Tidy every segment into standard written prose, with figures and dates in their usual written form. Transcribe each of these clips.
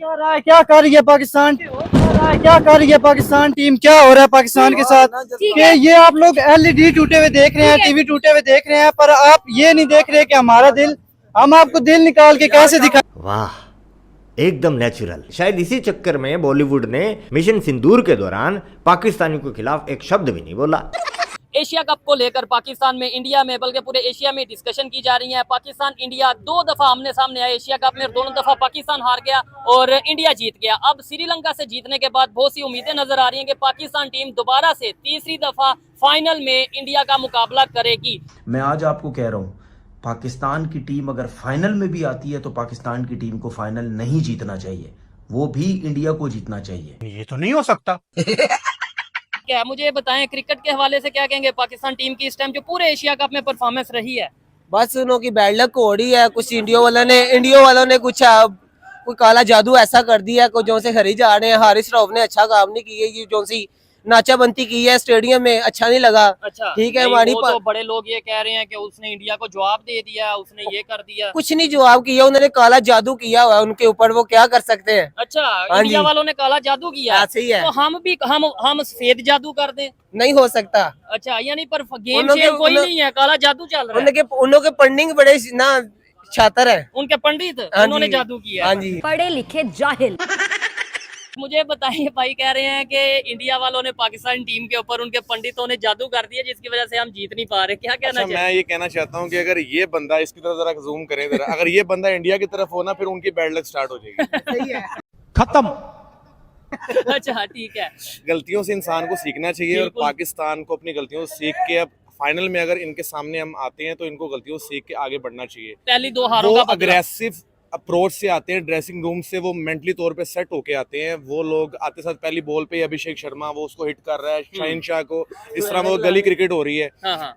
क्या रहा है, क्या कर रही है पाकिस्तान, क्या कर रही है पाकिस्तान टीम, क्या हो रहा है पाकिस्तान के साथ कि ये आप लोग एलईडी टूटे हुए देख रहे हैं, टीवी टूटे हुए देख रहे हैं, पर आप ये नहीं देख रहे कि हमारा दिल, हम आपको दिल निकाल के कैसे दिखा। वाह, एकदम नेचुरल। शायद इसी चक्कर में बॉलीवुड ने मिशन सिंदूर के दौरान पाकिस्तानियों के खिलाफ एक शब्द भी नहीं बोला। एशिया कप को लेकर पाकिस्तान में, इंडिया में, बल्कि पूरे एशिया में डिस्कशन की जा रही है। पाकिस्तान इंडिया 2 दफा आमने सामने आया एशिया कप में, दोनों दफा पाकिस्तान हार गया और इंडिया जीत गया। अब श्रीलंका से जीतने के बाद बहुत सी उम्मीदें नजर आ रही हैं कि पाकिस्तान टीम दोबारा से तीसरी दफा फाइनल में इंडिया का मुकाबला करेगी। मैं आज आपको कह रहा हूँ, पाकिस्तान की टीम अगर फाइनल में भी आती है तो पाकिस्तान की टीम को फाइनल नहीं जीतना चाहिए, वो भी इंडिया को जीतना चाहिए। ये तो नहीं हो सकता। क्या मुझे बताएं, क्रिकेट के हवाले से क्या कहेंगे पाकिस्तान टीम की इस टाइम जो पूरे एशिया कप में परफॉर्मेंस रही है? बस उन्होंने बैड लक हो रही है, कुछ इंडिया वालों ने कुछ कोई काला जादू ऐसा कर दिया को जो से हरी जा रहे हैं। हारिस रऊफ ने अच्छा काम नहीं किया, ये जो सी नाचाबंदी की है स्टेडियम में, अच्छा नहीं लगा। अच्छा ठीक है, हमारी तो बड़े लोग ये कह रहे हैं कि उसने इंडिया को जवाब दे दिया, उसने ये कर दिया। कुछ नहीं जवाब किया, उन्होंने काला जादू किया हुआ है उनके ऊपर, वो क्या कर सकते हैं। अच्छा, इंडिया वालों ने काला जादू किया, ऐसे ही है। तो हम भी हम सफेद जादू कर दें? नहीं हो सकता। अच्छा, यानी पर गेम शेम कोई नहीं है, काला जादू चल रहा है। उनके पंडिंग बड़े ना छात्र है, उनके पंडित, उन्होंने जादू किया। हाँ जी, पढ़े लिखे जाहिल। मुझे बताइए, भाई कह रहे हैं कि इंडिया वालों ने पाकिस्तान टीम के ऊपर, उनके पंडितों ने जादू कर दिया जिसकी वजह से हम जीत नहीं पा रहे। क्या कहना चाहिए? मैं ये कहना चाहता हूँ कि अगर ये बंदा, इसकी तरफ जरा जूम करें जरा, अगर ये बंदा इंडिया की तरफ हो ना, फिर उनकी बैड लक स्टार्ट हो जाएगी। सही है, खत्म। अच्छा ठीक है, गलतियों से इंसान को सीखना चाहिए और पाकिस्तान को अपनी गलतियों से सीख के अब फाइनल में अगर इनके सामने हम आते हैं तो इनको गलतियों से सीख के आगे बढ़ना चाहिए। पहली 2 हारों वो का अग्रेसिव अप्रोच से आते हैं, ड्रेसिंग रूम से वो मेंटली तौर पे सेट होके आते हैं। वो लोग आते साथ पहली बॉल पे अभिषेक शर्मा वो उसको हिट कर रहा है, शाहीन शाह को, इस तरह वो गली क्रिकेट हो रही है।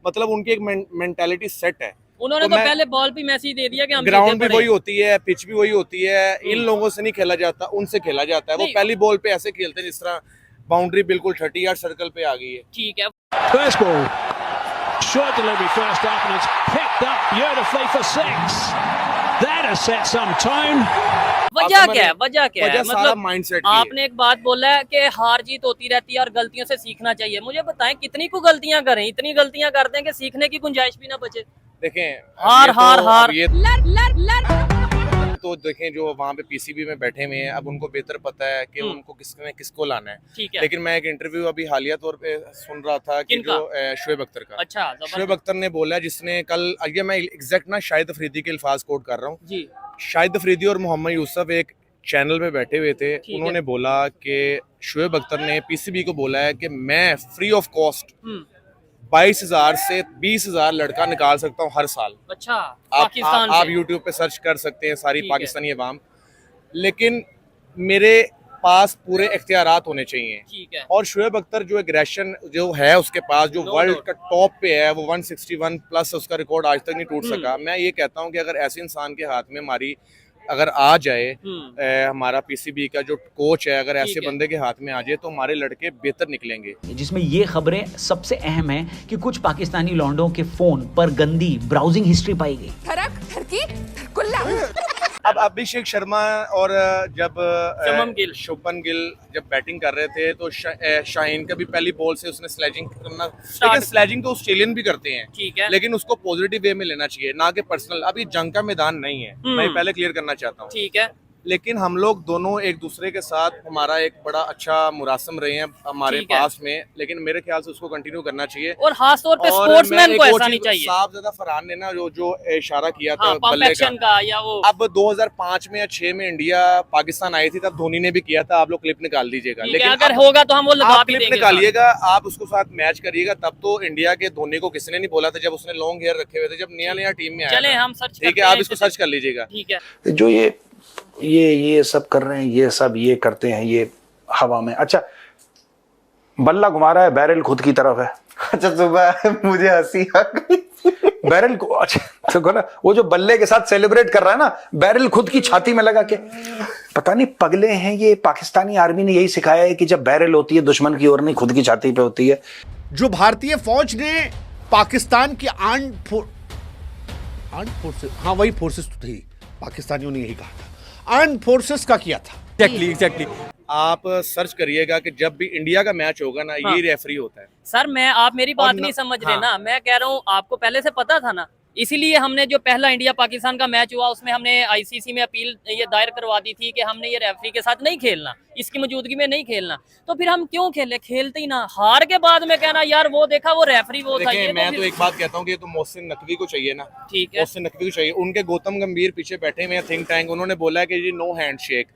मतलब उनकी एक मेंटालिटी सेट है। उन्होंने तो पहले बॉल पे मैसेज दे दिया कि हम ग्राउंड भी वही होती है, पिच भी वही होती है, इन लोगों से नहीं खेला जाता, उनसे खेला जाता है। वो पहली बॉल पे ऐसे खेलते हैं जिस तरह बाउंड्री बिल्कुल 30 यार्ड सर्कल पे आ गई है। ठीक है, First ball, short delivery first up and it's picked up beautifully for 6. That has set some tone. वजह क्या है? वजह क्या है? मतलब माइंडसेट आपने एक बात बोला है कि हार जीत होती रहती है और गलतियों से सीखना चाहिए। मुझे बताएं, कितनी को गलतियां करें, इतनी गलतियां करते हैं कि सीखने की गुंजाइश भी ना बचे। देखें, हार हार हार तो देखें जो वहाँ पे पीसीबी में बैठे हुए हैं, अब उनको बेहतर पता है कि उनको किसको लाना है। ठीक है, लेकिन मैं एक इंटरव्यू अभी हालिया तौर पे सुन रहा था कि जो शोएब अख्तर का, अच्छा, शोएब अख्तर ने बोला, जिसने कल, ये मैं एग्जैक्ट ना शाहिद अफरीदी के अल्फाज कोट कर रहा हूँ जी, शाहिद अफरीदी और मोहम्मद यूसुफ एक चैनल में बैठे हुए थे, उन्होंने बोला कि शोएब अख्तर ने पीसीबी को बोला है कि मैं फ्री ऑफ कॉस्ट 22,000 से 20,000 लड़का निकाल सकता हूँ हर साल। अच्छा, पाकिस्तान आप यूट्यूब पे सर्च कर सकते हैं सारी पाकिस्तानी अवाम, लेकिन मेरे पास पूरे इख्तियारात होने चाहिए। ठीक है, और शोएब अख्तर जो एग्रेशन जो है उसके पास, जो वर्ल्ड का टॉप पे है, वो 161 प्लस उसका रिकॉर्ड आज तक नहीं टूट सका। मैं ये कहता हूँ कि अगर ऐसे इंसान के हाथ में हमारी अगर आ जाए, हमारा पीसीबी का जो कोच है, अगर ऐसे बंदे के हाथ में आ जाए तो हमारे लड़के बेहतर निकलेंगे। जिसमें ये खबरें सबसे अहम है कि कुछ पाकिस्तानी लौंडों के फोन पर गंदी ब्राउजिंग हिस्ट्री पाई गई। अब अभिषेक शर्मा और जब शुभमन गिल जब बैटिंग कर रहे थे तो शाहीन का भी पहली बॉल से उसने स्लेजिंग करना, लेकिन स्लेजिंग तो ऑस्ट्रेलियन भी करते हैं, ठीक है, लेकिन उसको पॉजिटिव वे में लेना चाहिए, ना कि पर्सनल। अभी जंग का मैदान नहीं है, मैं पहले क्लियर करना चाहता हूँ। ठीक है, लेकिन हम लोग दोनों एक दूसरे के साथ, हमारा एक बड़ा अच्छा मुरासम रहे हैं हमारे पास में, लेकिन मेरे ख्याल से उसको कंटिन्यू करना चाहिए। और खास तौर पे स्पोर्ट्समैन को ऐसा नहीं चाहिए। साहबजादा फरहान ने ना जो इशारा किया था बल्ले का, या वो अब 2005 में या 6 में इंडिया पाकिस्तान आई थी, तब धोनी ने भी किया था। आप लोग क्लिप निकाल दीजिएगा, लेकिन अगर होगा तो हम वो लगा भी क्लिप निकालिएगा, आप उसको साथ मैच करिएगा। तब तो इंडिया के धोनी को किसी ने नहीं बोला था जब उसने लॉन्ग हेयर रखे हुए थे, जब नया टीम में आया। चले हम सर्च, ठीक है, आप इसको सर्च कर लीजिएगा। ठीक है, जो ये सब कर रहे हैं, ये सब ये करते हैं, ये हवा में। अच्छा, बल्ला घुमा रहा है, बैरल खुद की तरफ है। अच्छा, सुबह मुझे हंसी आ गई। बैरल को, अच्छा तो ना, वो जो बल्ले के साथ सेलिब्रेट कर रहा है ना, बैरल खुद की छाती में लगा के। पता नहीं पगले हैं ये, पाकिस्तानी आर्मी ने यही सिखाया है कि जब बैरल होती है दुश्मन की ओर नहीं, खुद की छाती पे होती है। जो भारतीय फौज ने पाकिस्तान की आर्म्ड फोर्सेस, हाँ वही फोर्सेस तो थी, पाकिस्तानियों ने यही कहा था, आर्म्ड फोर्सेस का किया था, एग्जैक्टली आप सर्च करिएगा कि जब भी इंडिया का मैच होगा ना हाँ। ये रेफरी होता है। सर मैं आप मेरी बात नहीं समझ रहे हाँ। ना, मैं कह रहा हूँ आपको पहले से पता था ना, इसीलिए हमने जो पहला इंडिया पाकिस्तान का मैच हुआ उसमें हमने आईसीसी में अपील ये दायर करवा दी थी कि हमने ये रेफरी के साथ नहीं खेलना, इसकी मौजूदगी में नहीं खेलना। तो फिर हम क्यों खेले, खेलते ही ना। हार के बाद में कहना यार वो देखा वो रेफरी वो था। देखिए मैं तो एक बात कहता हूँ कि ये तो मोहसिन नकवी को चाहिए ना, ठीक है, मोहसिन नकवी को चाहिए। उनके गौतम गंभीर पीछे बैठे हुए हैं थिंक टैंक, उन्होंने बोला है कि जी नो हैंडशेक।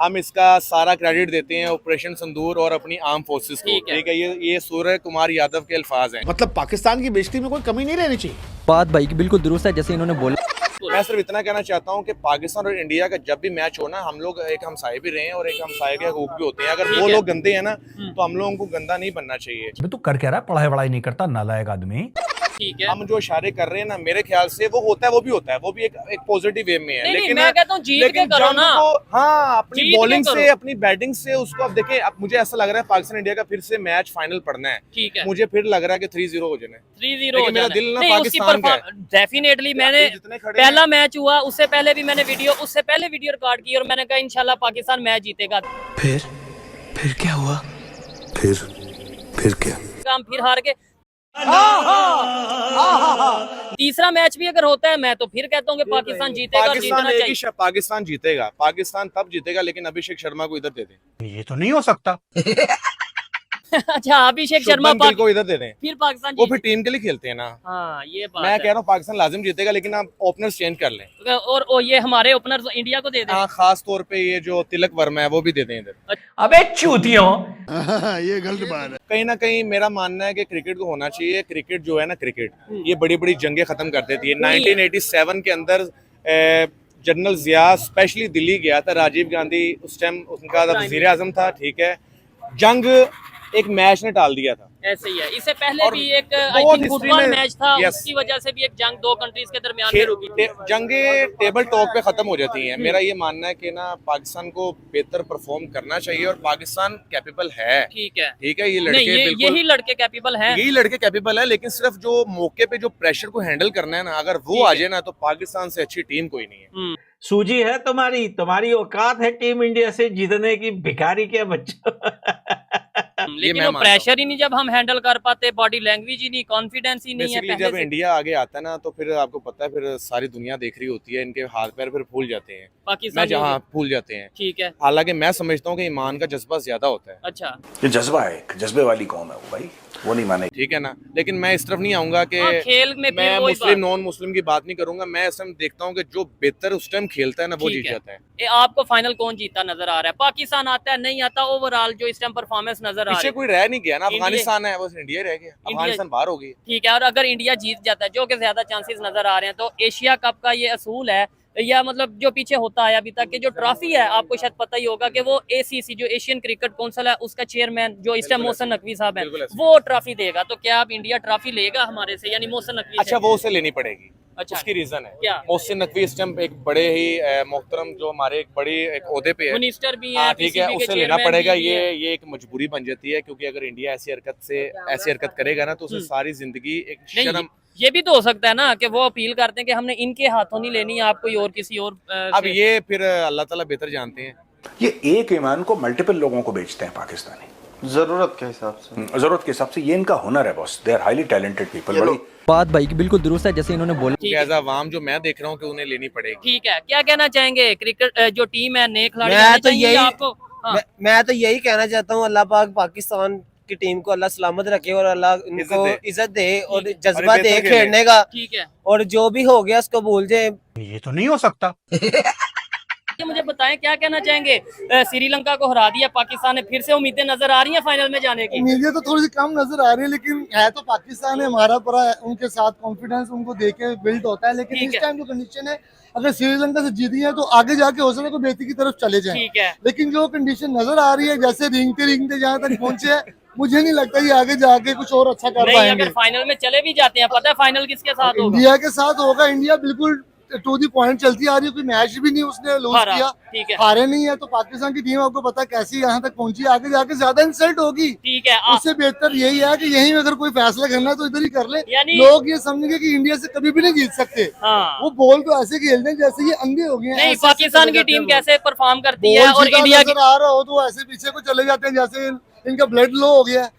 हम इसका सारा क्रेडिट देते हैं ऑपरेशन सिंदूर और अपनी आर्म फोर्सेस को। ठीक है, ये सूर्य कुमार यादव के अल्फाज हैं। मतलब पाकिस्तान की बेइज्जती में कोई कमी नहीं रहनी चाहिए। बात भाई की बिल्कुल दुरुस्त है जैसे इन्होंने बोला। मैं सिर्फ इतना कहना चाहता हूँ कि पाकिस्तान और इंडिया का जब भी मैच हो ना, हम लोग एक हमसाये भी रहे हैं और एक हमसाये के हकूक भी होते हैं। अगर वो लोग गंदे हैं ना तो हम लोगों को गंदा नहीं बनना चाहिए। तू कर क्या रहा है, पढ़ाई वढ़ाई नहीं करता नालायक आदमी। ठीक है, हम जो इशारे कर रहे हैं ना, मेरे ख्याल से वो होता है, वो भी होता है, वो भी एक पॉजिटिव वे में है। नहीं, लेकिन मैं कहता हूँ जीत के करो ना। हाँ, अपनी जीत के बॉलिंग करो। से अपनी बैटिंग से उसको अब देखें। अब मुझे ऐसा लग रहा है पाकिस्तान इंडिया का फिर से मैच फाइनल पड़ना है। ठीक है, मुझे फिर लग रहा है कि 3-0 हो जाना है। 3-0 हो मेरा जाना दिल ना नहीं, उसकी पाकिस्तान का है। डेफिनेटली मैंने जितने खड़े पहला मैच हुआ उससे पहले भी मैंने उससे पहले वीडियो रिकॉर्ड की और मैंने कहा इंशाल्लाह पाकिस्तान मैच जीतेगा। फिर क्या हुआ? फिर क्या? हम फिर हार के तीसरा मैच भी अगर होता है मैं तो फिर कहता हूँ कि पाकिस्तान जीतेगा और जीतना चाहिए। पाकिस्तान जीतेगा। पाकिस्तान तब जीतेगा लेकिन अभिषेक शर्मा को इधर दे दें। ये तो नहीं हो सकता। अच्छा, अभिषेक शर्मा शुभमन गिल को इधर दे दें, फिर पाकिस्तान वो फिर टीम के लिए खेलते हैं ना। हाँ ये बात मैं कह रहा हूँ पाकिस्तान लाजिम जीतेगा लेकिन आप ओपनर्स चेंज कर लें। और ये हमारे ओपनर इंडिया को दे दें। हाँ, खास तौर पे ये जो तिलक वर्मा है वो भी दे दें इधर। अबे चूतियों, ये गलत बात है। कहीं ना कहीं मेरा मानना है कि क्रिकेट को होना चाहिए। क्रिकेट जो है ना, क्रिकेट ये बड़ी बड़ी जंगें खत्म कर देती है। 1987 के अंदर जनरल जिया स्पेशली दिल्ली गया था, राजीव गांधी उस टाइम उनका वजीर आजम था। ठीक है, जंग एक मैच ने टाल दिया था। ऐसे ही है, इससे पहले भी एक आई बहुत थिंक history फुटबॉल में- मैच था, Yes. उसकी वजह से भी एक जंग दो कंट्रीज के दरमियान में रुकी थी। जंगे टेबल टॉक पे खत्म हो जाती हैं। मेरा ये मानना है कि ना पाकिस्तान को बेहतर परफॉर्म करना चाहिए और पाकिस्तान कैपेबल है। ठीक है, ठीक है, ये नहीं लड़के बिल्कुल यही लड़के कैपेबल हैं। यही लड़के कैपेबल है, लेकिन सिर्फ जो मौके पे जो प्रेशर को हैंडल करना है ना, अगर वो आ जाए ना तो पाकिस्तान से अच्छी टीम कोई नहीं है। सूझी है तुम्हारी औकात है टीम इंडिया से जीतने की, भिखारी के बच्चों। लेकिन वो प्रेशर ही नहीं जब हम हैंडल कर पाते, बॉडी लैंग्वेज ही नहीं, कॉन्फिडेंस ही नहीं है बेसिकली पहले जब से। इंडिया आगे आता है ना तो फिर आपको पता है फिर सारी दुनिया देख रही होती है, इनके हाथ पैर फिर फूल जाते हैं, पाकिस्तान जहाँ फूल जाते हैं। ठीक है, हालांकि मैं समझता हूँ कि ईमान का जज्बा ज्यादा होता है। अच्छा ये जज्बा है, एक जज्बे वाली कौम है वो भाई, वो नहीं माने। ठीक है ना, लेकिन मैं इस तरफ नहीं आऊंगा कि हाँ, खेल में मैं फिर वही मुस्लिम बात। नॉन मुस्लिम की बात नहीं करूंगा। मैं इस टाइम देखता हूँ कि जो बेहतर उस टाइम खेलता है ना वो ठीक जीत है। जाता है। ये आपको फाइनल कौन जीता नजर आ रहा है? पाकिस्तान आता है, नहीं आता? ओवरऑल जो इस टाइम परफॉर्मेंस नजर आ रही पीछे है, कोई रह नहीं गया ना, इंडिया- अफगानिस्तान है, बस इंडिया रह गया, अफगानिस्तान बाहर हो गई। ठीक है। और अगर इंडिया जीत जाता है, जो कि ज्यादा चांसेस नजर आ रहे हैं, तो एशिया कप का ये असूल है या मतलब जो पीछे होता है अभी तक के जो ट्रॉफी है, आपको शायद पता ही होगा कि वो एसीसी जो एशियन क्रिकेट काउंसिल है उसका चेयरमैन जो इस टाइम मोहसिन नकवी साहब है वो ट्रॉफी देगा। तो क्या अब इंडिया ट्रॉफी लेगा हमारे से, यानी मोहसिन नकवी से? अच्छा, वो उसे लेनी पड़ेगी। अच्छा, उसकी रीजन है क्या? मोहसिन नकवी इस टाइम एक बड़े ही मोहतरम जो हमारे एक बड़ी एक ओहदे पे है, मिनिस्टर भी हाँ है, ठीक है, PCB के उसे लेना चेयरमैन पड़ेगा। भी है। ये एक मजबूरी बन जाती है, क्योंकि अगर इंडिया ऐसी हरकत करेगा ना तो उसे सारी जिंदगी एक नहीं, शर्म। ये भी तो हो सकता है ना कि वो अपील करते हैं कि हमने इनके हाथों नहीं लेनी, आप कोई और किसी और अब से- ये फिर अल्लाह ताला बेहतर जानते हैं। ये एक ईमान को मल्टीपल लोगों को बेचते हैं पाकिस्तानी, जरूरत के हिसाब से। जरूरत के हिसाब से। ये इनका हुनर है boss, they are highly talented people. बड़ी बात भाई की बिल्कुल दुरुस्त है जैसे इन्होंने बोला। ठीक है। एज अवाम जो मैं देख रहा हूँ कि उन्हें लेनी पड़ेगी। ठीक है, क्या कहना चाहेंगे? क्रिकेट जो टीम है, नए खिलाड़ी मैं आने तो चाहिए यही- आपको? हाँ। मैं तो यही कहना चाहता हूँ, अल्लाह पाक पाकिस्तान की टीम को अल्लाह सलामत रखे और अल्लाह इनको इज्जत दे और जज्बा दे बेहतर खेलने का, ठीक है। और जो भी हो गया उसको भूल जाए। ये तो नहीं हो सकता। ये मुझे बताएं क्या कहना चाहेंगे? श्रीलंका को हरा दिया पाकिस्तान ने, फिर से उम्मीदें नजर आ रही हैं फाइनल में जाने की? उम्मीदें तो थोड़ी सी कम नजर आ रही है, लेकिन है तो पाकिस्तान है हमारा, पूरा उनके साथ कॉन्फिडेंस उनको देके बिल्ड होता है। लेकिन ठीक इस है। टाइम जो कंडीशन है, अगर श्रीलंका से जीती है तो आगे जाके हो सकता है कोई बेहतरी की तरफ चले जाए। ठीक है। लेकिन जो कंडीशन नजर आ रही है, जैसे रिंगते जहाँ तक पहुंचे है, मुझे नहीं लगता ये आगे जाके कुछ और अच्छा कर नहीं, पाएंगे। अगर फाइनल में चले भी जाते हैं, पता है फाइनल किसके साथ होगा? इंडिया के साथ होगा। इंडिया बिल्कुल टू दी पॉइंट चलती आ रही है, कोई मैच भी नहीं उसने लूज हारा, किया, ठीक है। हारे नहीं है, तो पाकिस्तान की टीम आपको पता कैसी यहाँ तक पहुंची, आगे जाके ज्यादा इंसल्ट होगी। ठीक है। उससे बेहतर यही है कि यहीं अगर कोई फैसला करना है तो इधर ही कर ले। यानी लोग ये समझेंगे कि इंडिया से कभी भी नहीं जीत सकते। हाँ। वो बॉल तो ऐसे खेलते हैं जैसे ये अंधे हो गए हैं। नहीं, ऐसे पाकिस्तान चले की जाते टीम हैं कैसे परफॉर्म करती वो। है बॉल और सीधा इंडिया की नजर आ रहा हो तो ऐसे पीछे को चले जाते हैं जैसे इनका ब्लड लो हो गया है।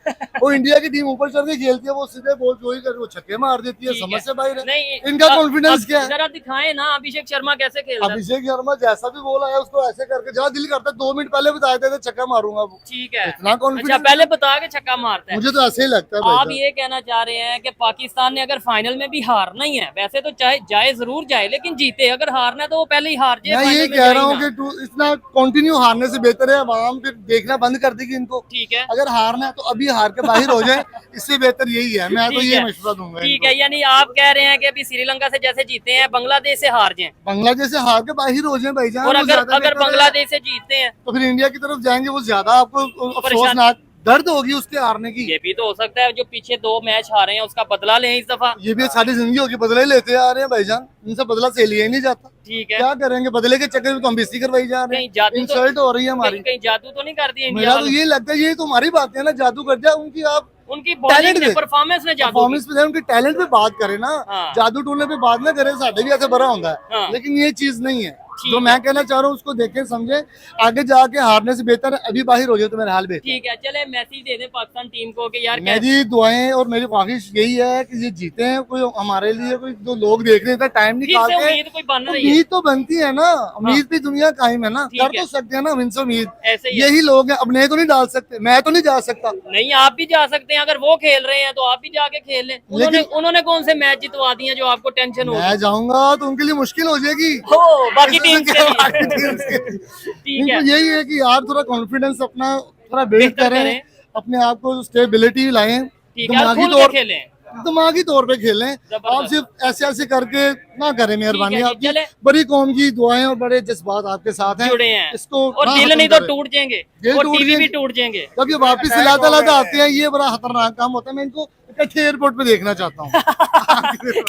वो इंडिया की टीम ऊपर चढ़ के खेलती है, वो सीधे बॉल जो ही कर वो छक्के मार देती है, समझ से बाहर है। नहीं, इनका कॉन्फिडेंस क्या है? जरा दिखाएं ना अभिषेक शर्मा कैसे खेल रहा है। अभिषेक शर्मा जैसा भी बॉल आया उसको ऐसे करके जहाँ दिल करता है 2 मिनट पहले बता देते छक्का मारूंगा वो। ठीक है, इतना अच्छा कॉन्फिडेंस पहले बता के छक्का मारता है। मुझे तो ऐसे ही लगता है भाई आप साहब। ये कहना चाह रहे हैं कि पाकिस्तान ने अगर फाइनल में भी हारना ही है, वैसे तो चाहे जाए जरूर जाए, लेकिन जीते, अगर हारना है तो वो पहले ही हार जाए। मैं ये कह रहा हूँ कि इतना कंटिन्यू हारने से बेहतर है आवाम फिर देखना बंद कर देगी इनको। ठीक है, अगर हारना है तो अभी हार के बाहर हो जाए, इससे बेहतर यही है। मैं तो ठीक ये है। मशवरा दूंगा ठीक है, यानी आप कह रहे हैं कि अभी श्रीलंका से जैसे जीते हैं बांग्लादेश से हार जाएं, बांग्लादेश से हार के बाहर हो जाए भाईजान। और वो अगर ज्यादा अगर बेहतर है। बांग्लादेश से जीतते हैं तो फिर इंडिया की तरफ जाएंगे, वो ज्यादा आपको अफसोसनाक दर्द होगी उसके हारने की। ये भी तो हो सकता है जो पीछे 2 मैच हारे हैं उसका बदला लें इस दफा। ये भी सारी जिंदगी होगी, बदला ही लेते आ रहे हैं भाईजान, इनसे बदला से लिया ही नहीं जाता। ठीक है, क्या करेंगे, बदले के चक्कर में तो हम बेइज्जती करवाई जा रहे कहीं हैं, जादू तो इंसल्ट हो रही है हमारी। कहीं जादू तो नहीं कर दिया इंडिया मेरा तो वालों? ये लगता है ये तो हमारी बात है ना, जादू कर दिया उनकी। आप उनकी टैलेंट बॉलिंग पे, परफॉर्मेंस में जादू परफॉर्मेंस पे, उनके टैलेंट पे बात करे ना। हाँ। जादू टूलने पे बात ना करे, साढ़े भी ऐसे बड़ा होता है। हाँ। लेकिन ये चीज नहीं है ठीक जो है। मैं कहना चाह रहा हूँ, उसको देखें समझे, आगे जाके हारने से बेहतर है अभी बाहर हो जाए तो मेरा हाल बेहतर। ठीक है, चले मैसेज दे दें पाकिस्तान टीम को कि यार मेरी दुआएं और मेरी ख्वाहिश यही है कि ये जीते हैं, कोई हमारे लिए कोई जो लोग देख रहे हैं टाइम फिर से निकालते उम्मीद कोई बन रही है। उम्मीद तो बनती है ना, उम्मीद पे दुनिया कायम है ना, ठीक कर है। तो सकते हैं ना हम इनसे उम्मीद। ऐसे ही है। यही लोग हैं, अब नहीं तो नहीं डाल सकते, मैं तो नहीं जा सकता। नहीं, आप भी जा सकते हैं, अगर वो खेल रहे हैं तो आप भी जाके खेल लें। उन्होंने कौन से मैच जितवा दिए जो आपको टेंशन हो? मैं जाऊंगा तो उनके लिए मुश्किल हो जाएगी। हो बाकी टीम इनको यही है कि यार थोड़ा कॉन्फिडेंस अपना थोड़ा बिल्ड बेहतर करें, करें। अपने आप को स्टेबिलिटी लाएं, ठीक है, और खुल के खेलें। दिमागी तौर पे खेलें। जबरदस्त। आप सिर्फ ऐसे ऐसे करके ना करें, मेहरबानी ठीक है जी, आपकी। चले। बड़ी कौम की दुआएं और बड़े जज्बात आपके साथ हैं, जुड़े हैं। इसको और ना दिल खत्म नहीं तो करें। टूट जाएंगे, दिल और टूट टीवी भी जाएंगे। टूट जाएंगे। जब ये वापस लाता आते हैं, ये बड़ा खतरनाक काम होता है। मैं इनको इकट्ठे एयरपोर्ट पे देखना चाहता हूँ।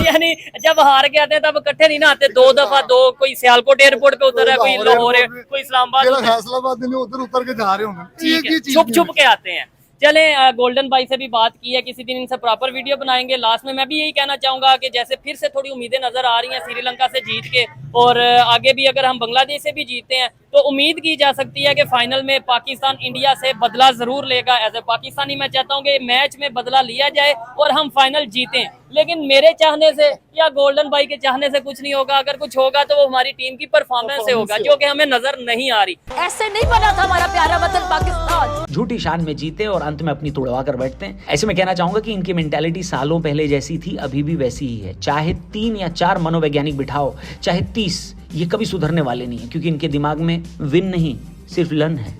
यानी जब हार के आते हैं तब इकट्ठे नहीं ना आते, 2 दफा 2, कोई सियालकोट एयरपोर्ट पे उतर है, कोई लाहौर है, कोई इस्लामाबाद मेरा उतर- फैसलाबाद में उधर उतर के जा रहे होंगे। ठीक है, ये चीज़ छुप नहीं छुप है। के आते हैं। चले, गोल्डन भाई से भी बात की है, किसी दिन इनसे प्रॉपर वीडियो बनाएंगे। लास्ट में मैं भी यही कहना चाहूंगा कि जैसे फिर से थोड़ी उम्मीदें नजर आ रही हैं श्रीलंका से जीत के, और आगे भी अगर हम बांग्लादेश से भी जीतते हैं तो उम्मीद की जा सकती है कि फाइनल में पाकिस्तान इंडिया से बदला जरूर लेगा। एज ए पाकिस्तानी मैं चाहता हूं कि मैच में बदला लिया जाए और हम फाइनल जीतें, लेकिन मेरे चाहने से या गोल्डन भाई के चाहने से कुछ नहीं होगा। अगर कुछ होगा तो वो हमारी टीम की परफॉर्मेंस से होगा, जो कि हमें नजर नहीं आ रही। ऐसे नहीं बना था हमारा प्यारा वतन पाकिस्तान। झूठी शान में जीते और अंत में अपनी तुड़वा कर बैठते हैं। ऐसे में कहना चाहूंगा कि इनकी मेंटालिटी सालों पहले जैसी थी अभी भी वैसी ही है। चाहे 3 या 4 मनोवैज्ञानिक बिठाओ, चाहे 30, ये कभी सुधरने वाले नहीं है, क्योंकि इनके दिमाग में विन नहीं सिर्फ लन है।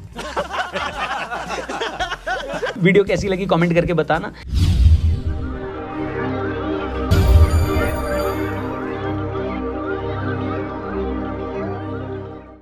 वीडियो कैसी लगी कमेंट करके बताना।